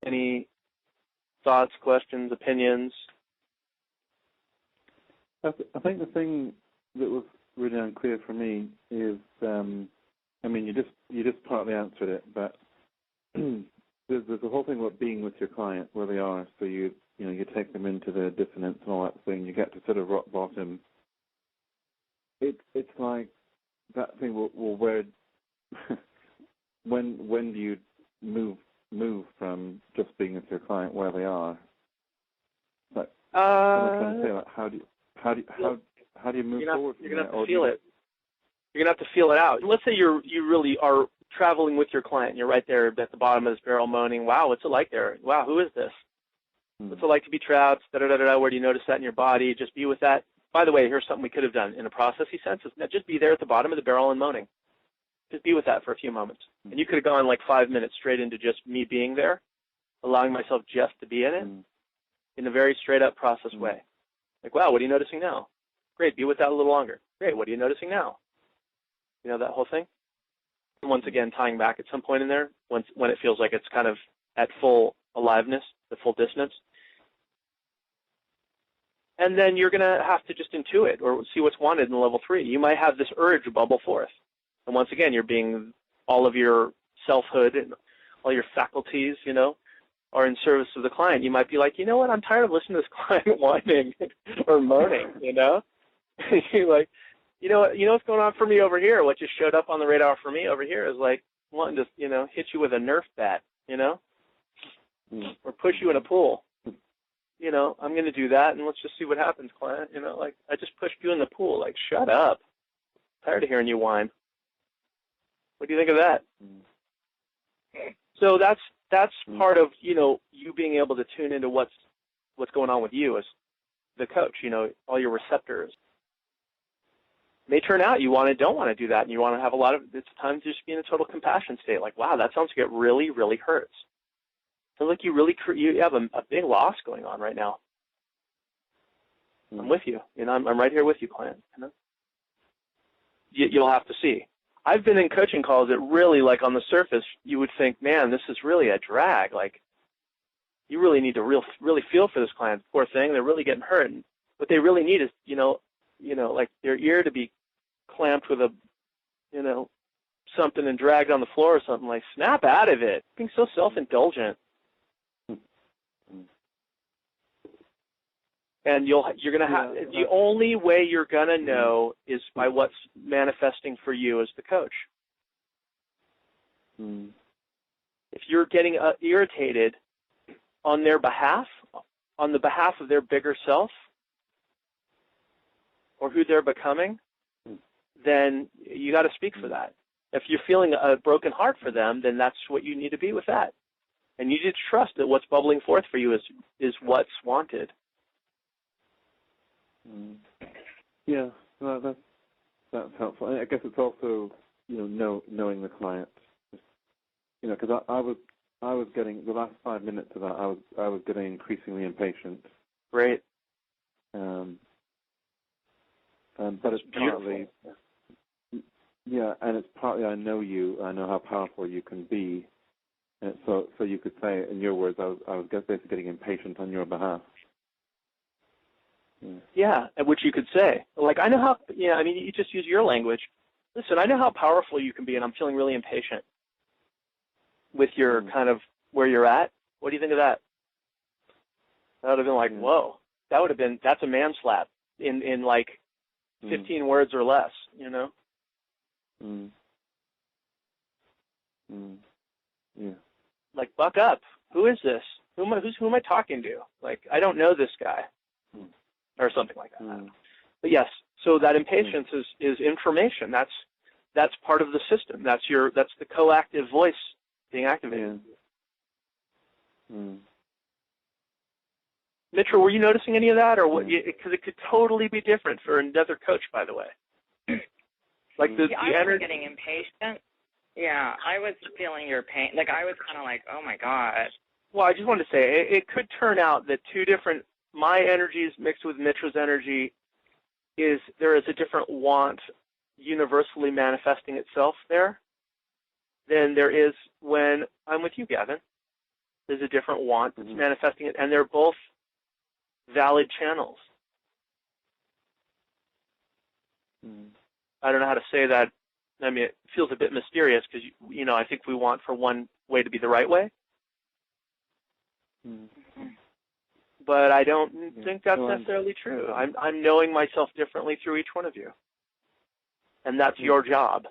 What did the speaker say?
Any thoughts, questions, opinions? I think the thing that was really unclear for me is, I mean, you just partly answered it, but there's the whole thing about being with your client where they are. So you take them into the dissonance and all that thing. You get to sort of rock bottom. It's like that thing. Well, where when do you move from just being with your client where they are? Like, I'm trying to say, like, how do you move forward? You're gonna have to feel it. You're gonna have to feel it out. Let's say you really are traveling with your client. And you're right there at the bottom of this barrel, moaning, "Wow, what's it like there? Wow, who is this? What's it like to be trapped? Da da da da. Where do you notice that in your body? Just be with that." By the way, here's something we could have done in a processy sense. Is just be there at the bottom of the barrel and moaning. Just be with that for a few moments. And you could have gone like 5 minutes straight into just me being there, allowing myself just to be in it in a very straight up process way. Like, wow, what are you noticing now? Great, be with that a little longer. Great, what are you noticing now? You know, that whole thing? And once again, tying back at some point in there, when it feels like it's kind of at full aliveness, the full dissonance. And then you're going to have to just intuit or see what's wanted in level 3. You might have this urge bubble forth. And once again, you're being all of your selfhood and all your faculties, you know, are in service of the client. You might be like, you know what, I'm tired of listening to this client whining or moaning, you know. You're like, you know what's going on for me over here? What just showed up on the radar for me over here is like wanting to, you know, hit you with a Nerf bat, you know, or push you in a pool. You know, I'm going to do that, and let's just see what happens, client. You know, like, I just pushed you in the pool. Like, shut up. I'm tired of hearing you whine. What do you think of that? So that's part of, you know, you being able to tune into what's going on with you as the coach, you know, all your receptors. It may turn out you don't want to do that, and you want to have it's time to just be in a total compassion state. Like, wow, that sounds like it really, really hurts. Sounds like you have a big loss going on right now. I'm with you. You know, I'm right here with you, client. You know? You'll have to see. I've been in coaching calls that really, like, on the surface, you would think, man, this is really a drag. Like, you really need to really feel for this client. Poor thing, they're really getting hurt. And what they really need is, you know, like their ear to be clamped with something and dragged on the floor or something. Like, snap out of it. Being so self-indulgent. And you're going to have, the only way you're going to know is by what's manifesting for you as the coach. If you're getting irritated on their behalf, on the behalf of their bigger self, or who they're becoming, then you got to speak for that. If you're feeling a broken heart for them, then that's what you need to be with that. And you need to trust that what's bubbling forth for you is what's wanted. Yeah, well, that's helpful. I guess it's also, you know, knowing the client. You know, because I was getting the last 5 minutes of that. I was getting increasingly impatient. Great. But it's partly, and it's partly I know you. I know how powerful you can be. And so you could say, in your words, I was basically getting impatient on your behalf. Yeah, which you could say. Like, I know how, I mean, you just use your language. Listen, I know how powerful you can be, and I'm feeling really impatient with your kind of where you're at. What do you think of that? That would have been like, whoa. That's a man slap in like 15 words or less, you know? Yeah. Like, buck up. Who is this? Who am I talking to? Like, I don't know this guy. Or something like that. But yes, so that impatience is information. That's part of the system. That's the coactive voice being activated. Mitra, were you noticing any of that, or what? Because it could totally be different for another coach, by the way. Like the I was getting impatient. Yeah, I was feeling your pain. Like, I was kind of like, oh my God. Well, I just wanted to say it could turn out that my energies mixed with Mitra's energy there is a different want universally manifesting itself there than there is when I'm with you, Gavin. There's a different want that's manifesting it, and they're both valid channels. I don't know how to say that. I mean, it feels a bit mysterious because, I think we want for one way to be the right way. But I don't think that's necessarily true. I'm knowing myself differently through each one of you. And that's your job.